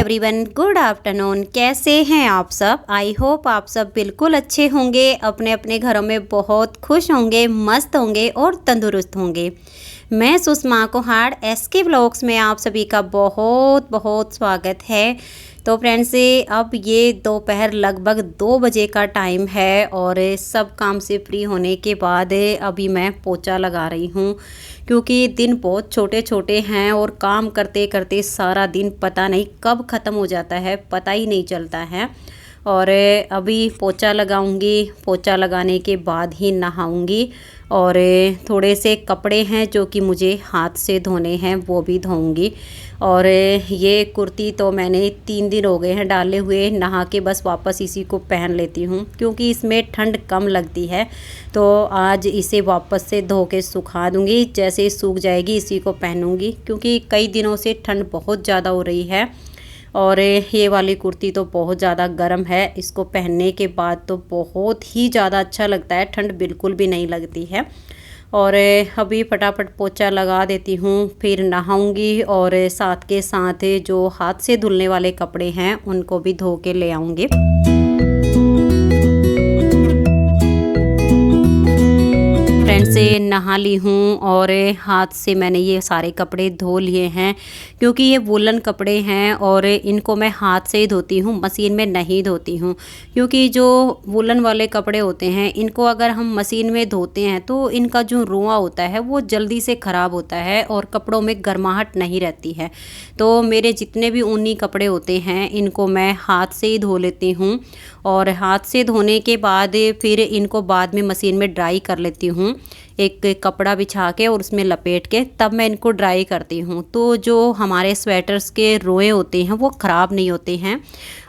Everyone, good afternoon. कैसे हैं आप सब? आई होप आप सब बिल्कुल अच्छे होंगे, अपने अपने घरों में बहुत खुश होंगे, मस्त होंगे और तंदुरुस्त होंगे। मैं सुषमा कोहाड़ एसके व्लॉग्स में आप सभी का बहुत बहुत स्वागत है। तो फ्रेंड्स, अब ये दोपहर लगभग 2 बजे का टाइम है और सब काम से फ्री होने के बाद अभी मैं पोछा लगा रही हूँ, क्योंकि दिन बहुत छोटे छोटे हैं और काम करते करते सारा दिन पता नहीं कब ख़त्म हो जाता है, पता ही नहीं चलता है। और अभी पोछा लगाऊंगी, पोछा लगाने के बाद ही नहाऊंगी और थोड़े से कपड़े हैं जो कि मुझे हाथ से धोने हैं, वो भी धोऊंगी। और ये कुर्ती तो मैंने 3 दिन हो गए हैं डाले हुए, नहा के बस वापस इसी को पहन लेती हूँ क्योंकि इसमें ठंड कम लगती है। तो आज इसे वापस से धो के सुखा दूँगी, जैसे ही सूख जाएगी इसी को पहनूँगी क्योंकि कई दिनों से ठंड बहुत ज़्यादा हो रही है। और ये वाली कुर्ती तो बहुत ज़्यादा गर्म है, इसको पहनने के बाद तो बहुत ही ज़्यादा अच्छा लगता है, ठंड बिल्कुल भी नहीं लगती है। और अभी फटाफट पोछा लगा देती हूँ, फिर नहाऊंगी और साथ के साथ जो हाथ से धुलने वाले कपड़े हैं उनको भी धो के ले आऊँगी। फ्रेंड से नहा ली हूँ और हाथ से मैंने ये सारे कपड़े धो लिए हैं क्योंकि ये वुलन कपड़े हैं और इनको मैं हाथ से ही धोती हूँ, मशीन में नहीं धोती हूँ। क्योंकि जो वुलन वाले कपड़े होते हैं इनको अगर हम मशीन में धोते हैं तो इनका जो रुआ होता है वो जल्दी से ख़राब होता है और कपड़ों में गर्माहट नहीं रहती है। तो मेरे जितने भी ऊनी कपड़े होते हैं इनको मैं हाथ से ही धो लेती हूँ और हाथ से धोने के बाद फिर इनको बाद में मशीन में ड्राई कर लेती हूँ, एक कपड़ा बिछा के और उसमें लपेट के तब मैं इनको ड्राई करती हूँ। तो जो हमारे स्वेटर्स के रोए होते हैं वो ख़राब नहीं होते हैं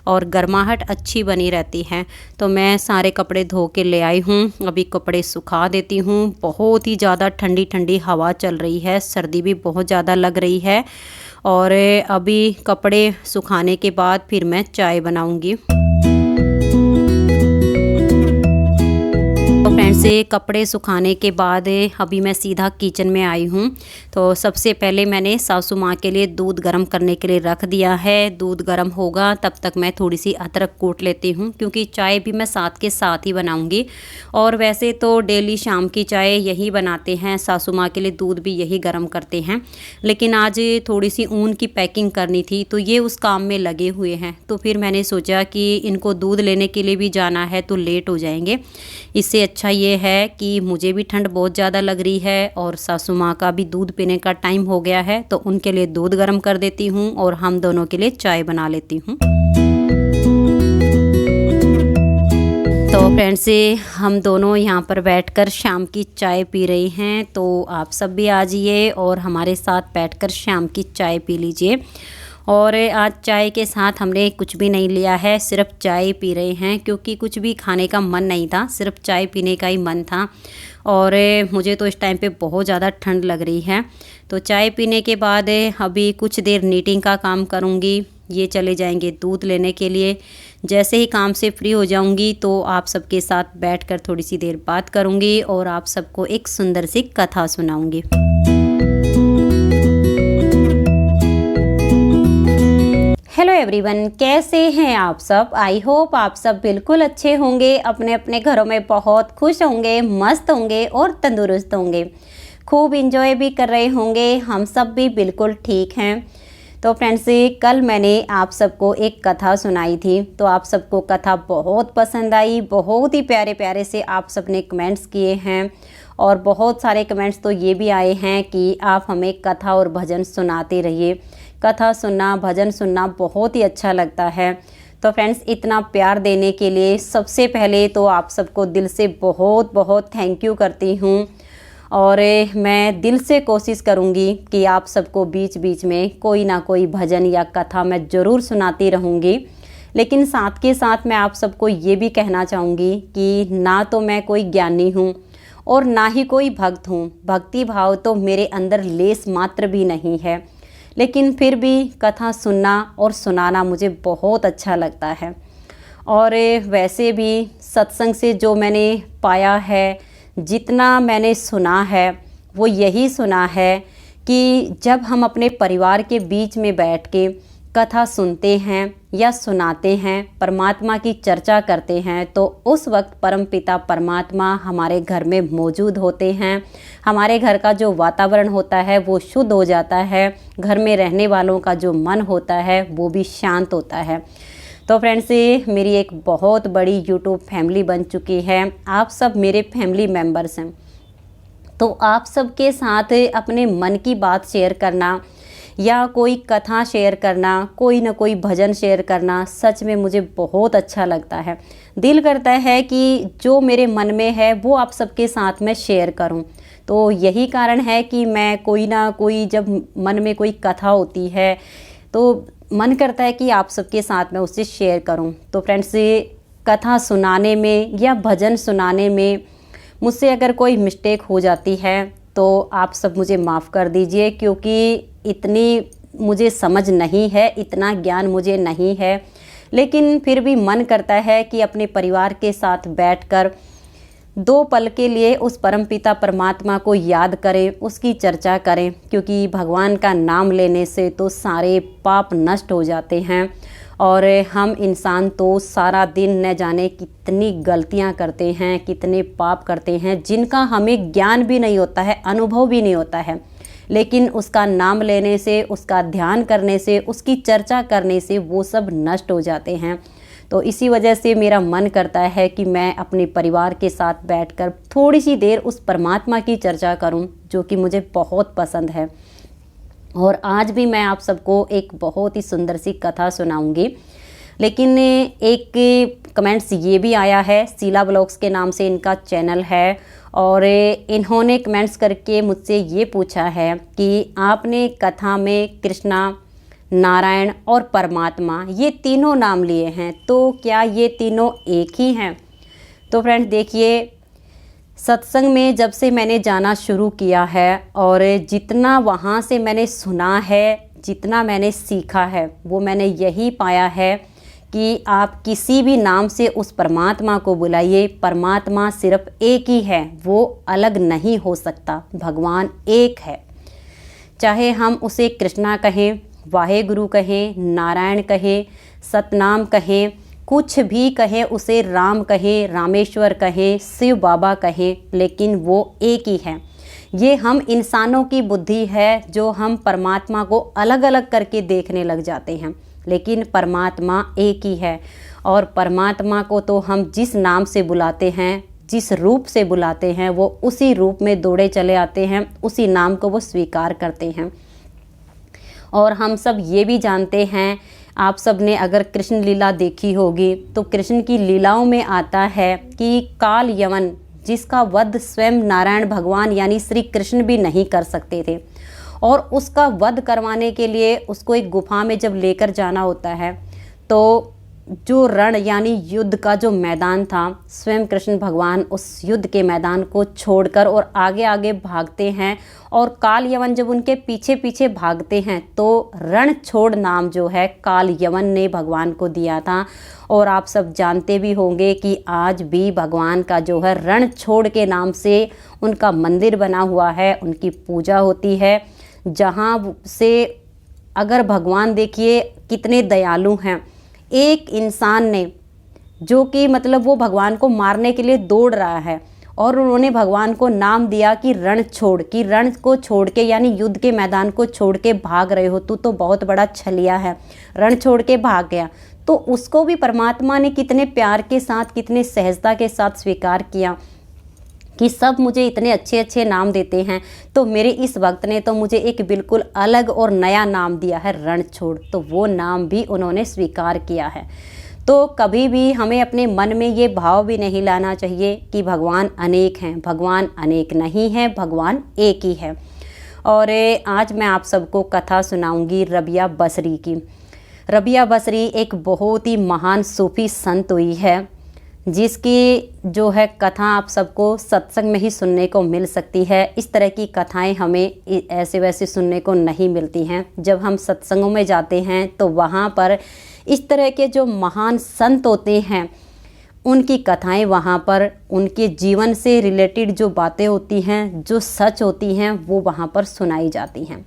और गर्माहट अच्छी बनी रहती है। तो मैं सारे कपड़े धो के ले आई हूँ, अभी कपड़े सुखा देती हूँ। बहुत ही ज़्यादा ठंडी ठंडी हवा चल रही है, सर्दी भी बहुत ज़्यादा लग रही है। और अभी कपड़े सुखाने के बाद फिर मैं चाय बनाऊँगी। फ्रेंड्स, कपड़े सुखाने के बाद अभी मैं सीधा किचन में आई हूँ। तो सबसे पहले मैंने सासू माँ के लिए दूध गर्म करने के लिए रख दिया है। दूध गर्म होगा तब तक मैं थोड़ी सी अदरक कूट लेती हूँ क्योंकि चाय भी मैं साथ के साथ ही बनाऊँगी। और वैसे तो डेली शाम की चाय यही बनाते हैं, सासू माँ के लिए दूध भी यही गर्म करते हैं। लेकिन आज थोड़ी सी ऊन की पैकिंग करनी थी तो ये उस काम में लगे हुए हैं। तो फिर मैंने सोचा कि इनको दूध लेने के लिए भी जाना है तो लेट हो जाएंगे। इससे अच्छा ये है कि मुझे भी ठंड बहुत ज़्यादा लग रही है और सासू माँ का भी दूध पीने का टाइम हो गया है, तो उनके लिए दूध गर्म कर देती हूँ और हम दोनों के लिए चाय बना लेती हूँ। तो फ्रेंड्स, हम दोनों यहाँ पर बैठकर शाम की चाय पी रही हैं, तो आप सब भी आ जाइए और हमारे साथ बैठकर शाम की चाय पी लीजिए। और आज चाय के साथ हमने कुछ भी नहीं लिया है, सिर्फ चाय पी रहे हैं क्योंकि कुछ भी खाने का मन नहीं था, सिर्फ चाय पीने का ही मन था। और मुझे तो इस टाइम पे बहुत ज़्यादा ठंड लग रही है। तो चाय पीने के बाद अभी कुछ देर नीटिंग का काम करूँगी, ये चले जाएंगे दूध लेने के लिए। जैसे ही काम से फ्री हो जाऊंगी तो आप सबके साथ बैठकर थोड़ी सी देर बात करूंगी और आप सबको एक सुंदर सी कथा सुनाऊंगी। हेलो एवरीवन, कैसे हैं आप सब? आई होप आप सब बिल्कुल अच्छे होंगे, अपने अपने घरों में बहुत खुश होंगे, मस्त होंगे और तंदुरुस्त होंगे, खूब इंजॉय भी कर रहे होंगे। हम सब भी बिल्कुल ठीक हैं। तो फ्रेंड्स, कल मैंने आप सबको एक कथा सुनाई थी, तो आप सबको कथा बहुत पसंद आई, बहुत ही प्यारे प्यारे से आप सब ने कमेंट्स किए हैं और बहुत सारे कमेंट्स तो ये भी आए हैं कि आप हमें कथा और भजन सुनाते रहिए। कथा सुनना, भजन सुनना बहुत ही अच्छा लगता है। तो फ्रेंड्स, इतना प्यार देने के लिए सबसे पहले तो आप सबको दिल से बहुत बहुत थैंक यू करती हूँ। और मैं दिल से कोशिश करूँगी कि आप सबको बीच बीच में कोई ना कोई भजन या कथा मैं ज़रूर सुनाती रहूँगी। लेकिन साथ के साथ मैं आप सबको ये भी कहना चाहूँगी कि ना तो मैं कोई ज्ञानी हूँ और ना ही कोई भक्त हूँ। भक्ति भाव तो मेरे अंदर लेस मात्र भी नहीं है, लेकिन फिर भी कथा सुनना और सुनाना मुझे बहुत अच्छा लगता है। और वैसे भी सत्संग से जो मैंने पाया है, जितना मैंने सुना है, वो यही सुना है कि जब हम अपने परिवार के बीच में बैठ के कथा सुनते हैं या सुनाते हैं, परमात्मा की चर्चा करते हैं, तो उस वक्त परमपिता परमात्मा हमारे घर में मौजूद होते हैं। हमारे घर का जो वातावरण होता है वो शुद्ध हो जाता है। घर में रहने वालों का जो मन होता है वो भी शांत होता है। तो फ्रेंड्स, ये मेरी एक बहुत बड़ी यूट्यूब फैमिली बन चुकी है। आप सब मेरे फैमिली मेम्बर्स हैं। तो आप सबके साथ अपने मन की बात शेयर करना या कोई कथा शेयर करना, कोई ना कोई भजन शेयर करना सच में मुझे बहुत अच्छा लगता है। दिल करता है कि जो मेरे मन में है वो आप सबके साथ में शेयर करूं। तो यही कारण है कि मैं कोई ना कोई, जब मन में कोई कथा होती है तो मन करता है कि आप सबके साथ में उसे शेयर करूं। तो फ्रेंड्स, कथा सुनाने में या भजन सुनाने में मुझसे अगर कोई मिस्टेक हो जाती है तो आप सब मुझे माफ़ कर दीजिए, क्योंकि इतनी मुझे समझ नहीं है, इतना ज्ञान मुझे नहीं है। लेकिन फिर भी मन करता है कि अपने परिवार के साथ बैठकर 2 पल के लिए उस परमपिता परमात्मा को याद करें, उसकी चर्चा करें, क्योंकि भगवान का नाम लेने से तो सारे पाप नष्ट हो जाते हैं। और हम इंसान तो सारा दिन न जाने कितनी गलतियां करते हैं, कितने पाप करते हैं, जिनका हमें ज्ञान भी नहीं होता है, अनुभव भी नहीं होता है। लेकिन उसका नाम लेने से, उसका ध्यान करने से, उसकी चर्चा करने से वो सब नष्ट हो जाते हैं। तो इसी वजह से मेरा मन करता है कि मैं अपने परिवार के साथ बैठकर थोड़ी सी देर उस परमात्मा की चर्चा करूं, जो कि मुझे बहुत पसंद है। और आज भी मैं आप सबको एक बहुत ही सुंदर सी कथा सुनाऊंगी। लेकिन एक कमेंट्स ये भी आया है, शीला ब्लॉग्स के नाम से इनका चैनल है, और इन्होंने कमेंट्स करके मुझसे ये पूछा है कि आपने कथा में कृष्णा, नारायण और परमात्मा ये तीनों नाम लिए हैं, तो क्या ये तीनों एक ही हैं? तो फ्रेंड्स देखिए, सत्संग में जब से मैंने जाना शुरू किया है और जितना वहाँ से मैंने सुना है, जितना मैंने सीखा है, वो मैंने यही पाया है कि आप किसी भी नाम से उस परमात्मा को बुलाइए, परमात्मा सिर्फ एक ही है, वो अलग नहीं हो सकता। भगवान एक है। चाहे हम उसे कृष्णा कहें, वाहेगुरु कहें, नारायण कहें, सतनाम कहें, कुछ भी कहें, उसे राम कहें, रामेश्वर कहें, शिव बाबा कहें, लेकिन वो एक ही है। ये हम इंसानों की बुद्धि है जो हम परमात्मा को अलग अलग करके देखने लग जाते हैं, लेकिन परमात्मा एक ही है। और परमात्मा को तो हम जिस नाम से बुलाते हैं, जिस रूप से बुलाते हैं, वो उसी रूप में दौड़े चले आते हैं, उसी नाम को वो स्वीकार करते हैं। और हम सब ये भी जानते हैं, आप सब ने अगर कृष्ण लीला देखी होगी तो कृष्ण की लीलाओं में आता है कि काल यवन, जिसका वध स्वयं नारायण भगवान यानी श्री कृष्ण भी नहीं कर सकते थे, और उसका वध करवाने के लिए उसको एक गुफा में जब लेकर जाना होता है, तो जो रण यानी युद्ध का जो मैदान था, स्वयं कृष्ण भगवान उस युद्ध के मैदान को छोड़कर और आगे आगे भागते हैं, और काल यवन जब उनके पीछे पीछे भागते हैं तो रण छोड़ नाम जो है काल यवन ने भगवान को दिया था। और आप सब जानते भी होंगे कि आज भी भगवान का जो है रण छोड़ के नाम से उनका मंदिर बना हुआ है, उनकी पूजा होती है, जहाँ से अगर भगवान देखिए कितने दयालु हैं। एक इंसान ने, जो कि मतलब वो भगवान को मारने के लिए दौड़ रहा है, और उन्होंने भगवान को नाम दिया कि रण छोड़, कि रण को छोड़ के यानी युद्ध के मैदान को छोड़ के भाग रहे हो, तू तो बहुत बड़ा छलिया है, रण छोड़ के भाग गया। तो उसको भी परमात्मा ने कितने प्यार के साथ, कितने सहजता के साथ स्वीकार किया कि सब मुझे इतने अच्छे अच्छे नाम देते हैं, तो मेरे इस वक्त ने तो मुझे एक बिल्कुल अलग और नया नाम दिया है, रण छोड़। तो वो नाम भी उन्होंने स्वीकार किया है। तो कभी भी हमें अपने मन में ये भाव भी नहीं लाना चाहिए कि भगवान अनेक हैं। भगवान अनेक नहीं है, भगवान एक ही है। और आज मैं आप सबको कथा सुनाऊंगी रबिया बसरी की। रबिया बसरी एक बहुत ही महान सूफी संत हुई है, जिसकी जो है कथा आप सबको सत्संग में ही सुनने को मिल सकती है। इस तरह की कथाएं हमें ऐसे वैसे सुनने को नहीं मिलती हैं। जब हम सत्संगों में जाते हैं तो वहाँ पर इस तरह के जो महान संत होते हैं, उनकी कथाएं वहाँ पर, उनके जीवन से रिलेटेड जो बातें होती हैं, जो सच होती हैं, वो वहाँ पर सुनाई जाती हैं।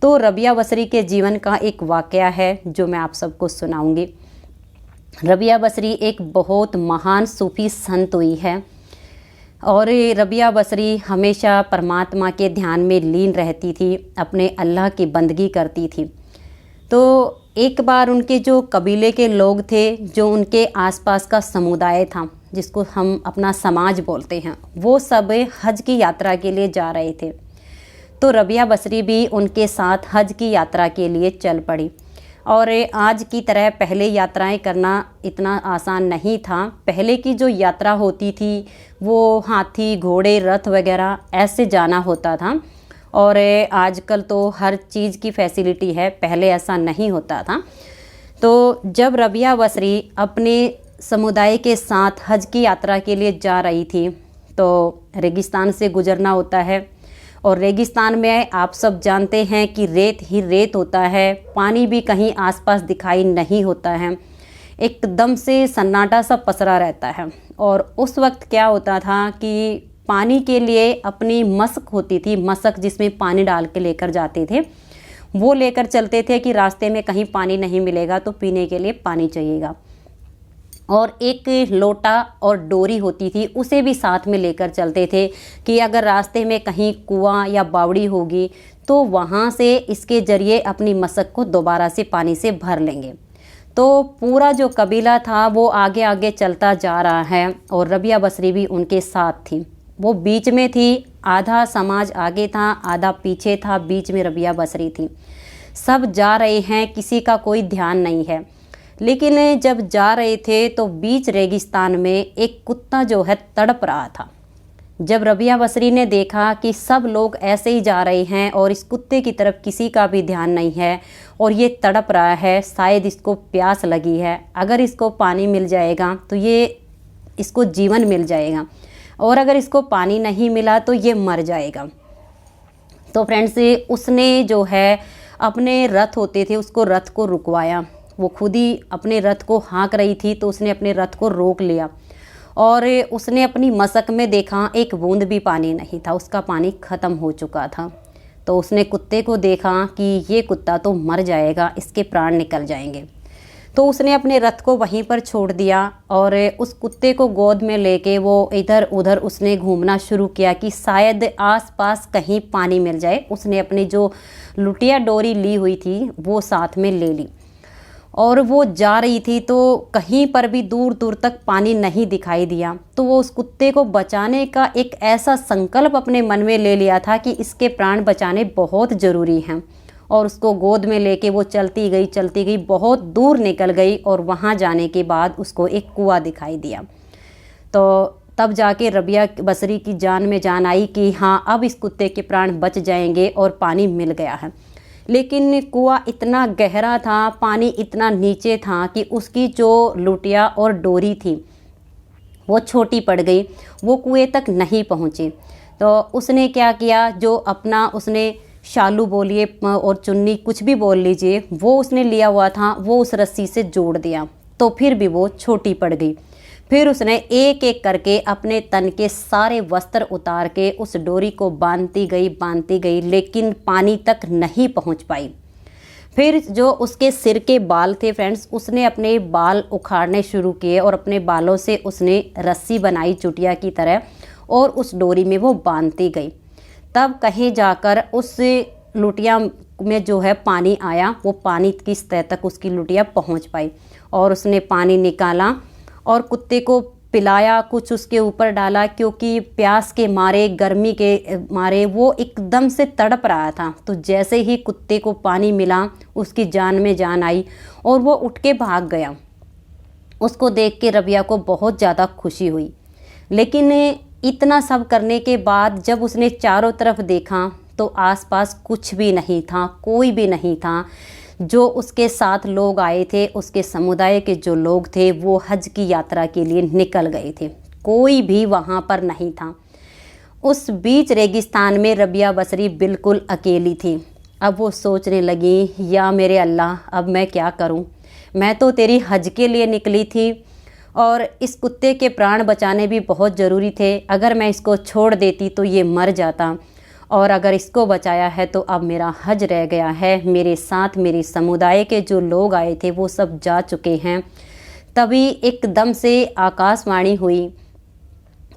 तो रबिया बसरी के जीवन का एक वाकया है जो मैं आप सबको सुनाऊंगी। रबिया बसरी एक बहुत महान सूफी संत हुई है और रबिया बसरी हमेशा परमात्मा के ध्यान में लीन रहती थी, अपने अल्लाह की बंदगी करती थी। तो एक बार उनके जो कबीले के लोग थे, जो उनके आसपास का समुदाय था, जिसको हम अपना समाज बोलते हैं, वो सब हज की यात्रा के लिए जा रहे थे। तो रबिया बसरी भी उनके साथ हज की यात्रा के लिए चल पड़ी। और आज की तरह पहले यात्राएं करना इतना आसान नहीं था। पहले की जो यात्रा होती थी वो हाथी, घोड़े, रथ वगैरह ऐसे जाना होता था और आजकल तो हर चीज़ की फैसिलिटी है, पहले ऐसा नहीं होता था। तो जब रबिया बसरी अपने समुदाय के साथ हज की यात्रा के लिए जा रही थी तो रेगिस्तान से गुजरना होता है और रेगिस्तान में आप सब जानते हैं कि रेत ही रेत होता है, पानी भी कहीं आसपास दिखाई नहीं होता है, एकदम से सन्नाटा सा पसरा रहता है। और उस वक्त क्या होता था कि पानी के लिए अपनी मशक होती थी, मशक जिसमें पानी डाल के लेकर जाते थे, वो लेकर चलते थे कि रास्ते में कहीं पानी नहीं मिलेगा तो पीने के लिए पानी चाहिएगा। और एक लोटा और डोरी होती थी, उसे भी साथ में लेकर चलते थे कि अगर रास्ते में कहीं कुआं या बावड़ी होगी तो वहाँ से इसके ज़रिए अपनी मशक को दोबारा से पानी से भर लेंगे। तो पूरा जो कबीला था वो आगे आगे चलता जा रहा है और रबिया बसरी भी उनके साथ थी। वो बीच में थी, आधा समाज आगे था, आधा पीछे था, बीच में रबिया बसरी थी। सब जा रहे हैं, किसी का कोई ध्यान नहीं है। लेकिन जब जा रहे थे तो बीच रेगिस्तान में एक कुत्ता जो है तड़प रहा था। जब रबिया बसरी ने देखा कि सब लोग ऐसे ही जा रहे हैं और इस कुत्ते की तरफ किसी का भी ध्यान नहीं है और ये तड़प रहा है, शायद इसको प्यास लगी है, अगर इसको पानी मिल जाएगा तो ये इसको जीवन मिल जाएगा और अगर इसको पानी नहीं मिला तो ये मर जाएगा। तो फ्रेंड्स, उसने जो है अपने रथ होते थे उसको रथ को रुकवाया। वो खुद ही अपने रथ को हाँक रही थी तो उसने अपने रथ को रोक लिया और उसने अपनी मशक में देखा एक बूंद भी पानी नहीं था, उसका पानी ख़त्म हो चुका था। तो उसने कुत्ते को देखा कि ये कुत्ता तो मर जाएगा, इसके प्राण निकल जाएंगे। तो उसने अपने रथ को वहीं पर छोड़ दिया और उस कुत्ते को गोद में लेके वो इधर उधर उसने घूमना शुरू किया कि शायद आसपास कहीं पानी मिल जाए। उसने अपनी जो लुटिया डोरी ली हुई थी वो साथ में ले ली और वो जा रही थी तो कहीं पर भी दूर दूर तक पानी नहीं दिखाई दिया। तो वो उस कुत्ते को बचाने का एक ऐसा संकल्प अपने मन में ले लिया था कि इसके प्राण बचाने बहुत ज़रूरी हैं और उसको गोद में लेके वो चलती गई, बहुत दूर निकल गई और वहाँ जाने के बाद उसको एक कुआं दिखाई दिया। तो तब जाके रबिया बसरी की जान में जान आई कि हाँ, अब इस कुत्ते के प्राण बच जाएंगे और पानी मिल गया है। लेकिन कुआं इतना गहरा था, पानी इतना नीचे था कि उसकी जो लुटिया और डोरी थी वो छोटी पड़ गई, वो कुएं तक नहीं पहुँची। तो उसने क्या किया, जो अपना उसने शालू बोलिए और चुन्नी कुछ भी बोल लीजिए, वो उसने लिया हुआ था, वो उस रस्सी से जोड़ दिया। तो फिर भी वो छोटी पड़ गई। फिर उसने एक एक करके अपने तन के सारे वस्त्र उतार के उस डोरी को बांधती गई, लेकिन पानी तक नहीं पहुंच पाई। फिर जो उसके सिर के बाल थे फ्रेंड्स, उसने अपने बाल उखाड़ने शुरू किए और अपने बालों से उसने रस्सी बनाई चुटिया की तरह और उस डोरी में वो बांधती गई। तब कहीं जाकर उस लुटिया में जो है पानी आया, वो पानी की सतह तक उसकी लुटिया पहुंच पाई और उसने पानी निकाला और कुत्ते को पिलाया, कुछ उसके ऊपर डाला, क्योंकि प्यास के मारे, गर्मी के मारे वो एकदम से तड़प रहा था। तो जैसे ही कुत्ते को पानी मिला उसकी जान में जान आई और वो उठ के भाग गया। उसको देख के रबिया को बहुत ज़्यादा खुशी हुई। लेकिन इतना सब करने के बाद जब उसने चारों तरफ देखा तो आसपास कुछ भी नहीं था, कोई भी नहीं था। जो उसके साथ लोग आए थे, उसके समुदाय के जो लोग थे, वो हज की यात्रा के लिए निकल गए थे, कोई भी वहाँ पर नहीं था। उस बीच रेगिस्तान में रबिया बसरी बिल्कुल अकेली थी। अब वो सोचने लगी, या मेरे अल्लाह, अब मैं क्या करूं? मैं तो तेरी हज के लिए निकली थी और इस कुत्ते के प्राण बचाने भी बहुत ज़रूरी थे। अगर मैं इसको छोड़ देती तो ये मर जाता और अगर इसको बचाया है तो अब मेरा हज रह गया है। मेरे साथ मेरे समुदाय के जो लोग आए थे वो सब जा चुके हैं। तभी एकदम से आकाशवाणी हुई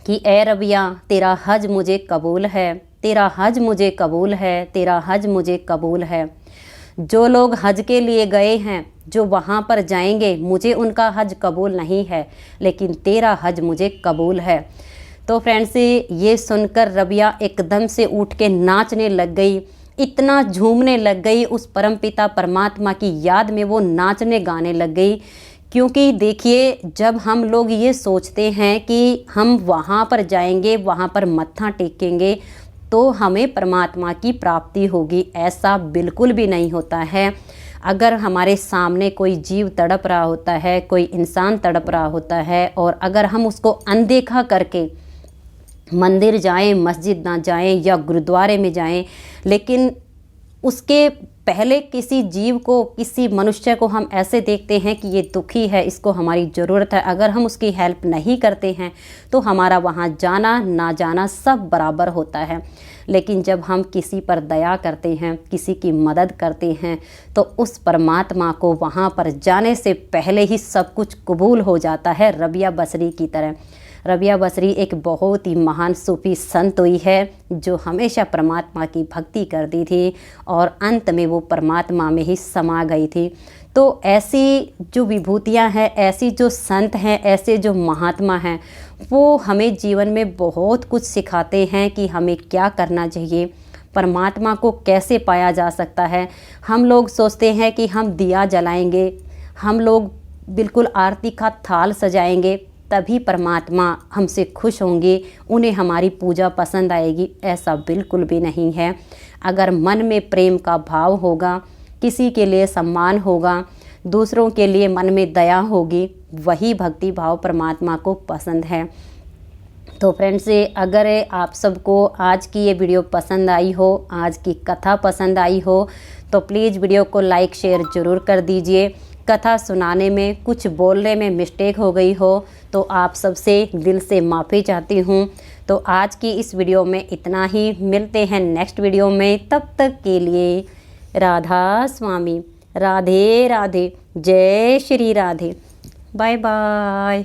कि ए रबिया, तेरा हज मुझे कबूल है, तेरा हज मुझे कबूल है, तेरा हज मुझे कबूल है। जो लोग हज के लिए गए हैं, जो वहाँ पर जाएंगे, मुझे उनका हज कबूल नहीं है, लेकिन तेरा हज मुझे कबूल है। तो फ्रेंड्स, ये सुनकर रबिया एकदम से उठ के नाचने लग गई, इतना झूमने लग गई, उस परमपिता परमात्मा की याद में वो नाचने गाने लग गई। क्योंकि देखिए, जब हम लोग ये सोचते हैं कि हम वहाँ पर जाएंगे, वहाँ पर मत्था टेकेंगे तो हमें परमात्मा की प्राप्ति होगी, ऐसा बिल्कुल भी नहीं होता है। अगर हमारे सामने कोई जीव तड़प रहा होता है, कोई इंसान तड़प रहा होता है, और अगर हम उसको अनदेखा करके मंदिर जाएं, मस्जिद ना जाएं या गुरुद्वारे में जाएं, लेकिन उसके पहले किसी जीव को, किसी मनुष्य को हम ऐसे देखते हैं कि ये दुखी है, इसको हमारी ज़रूरत है, अगर हम उसकी हेल्प नहीं करते हैं तो हमारा वहाँ जाना ना जाना सब बराबर होता है। लेकिन जब हम किसी पर दया करते हैं, किसी की मदद करते हैं, तो उस परमात्मा को वहाँ पर जाने से पहले ही सब कुछ कबूल हो जाता है, रबिया बसरी की तरह। रबिया बसरी एक बहुत ही महान सूफी संत हुई है जो हमेशा परमात्मा की भक्ति करती थी और अंत में वो परमात्मा में ही समा गई थी। तो ऐसी जो विभूतियाँ हैं, ऐसी जो संत हैं, ऐसे जो महात्मा हैं, वो हमें जीवन में बहुत कुछ सिखाते हैं कि हमें क्या करना चाहिए, परमात्मा को कैसे पाया जा सकता है। हम लोग सोचते हैं कि हम दिया जलाएंगे, हम लोग बिल्कुल आरती का थाल सजाएंगे तभी परमात्मा हमसे खुश होंगे, उन्हें हमारी पूजा पसंद आएगी, ऐसा बिल्कुल भी नहीं है। अगर मन में प्रेम का भाव होगा, किसी के लिए सम्मान होगा, दूसरों के लिए मन में दया होगी, वही भक्ति भाव परमात्मा को पसंद है। तो फ्रेंड्स, अगर आप सबको आज की ये वीडियो पसंद आई हो, आज की कथा पसंद आई हो, तो प्लीज़ वीडियो को लाइक शेयर ज़रूर कर दीजिए। कथा सुनाने में, कुछ बोलने में मिस्टेक हो गई हो तो आप सबसे दिल से माफ़ी चाहती हूँ। तो आज की इस वीडियो में इतना ही, मिलते हैं नेक्स्ट वीडियो में। तब तक के लिए राधा स्वामी, राधे राधे, जय श्री राधे, बाय बाय।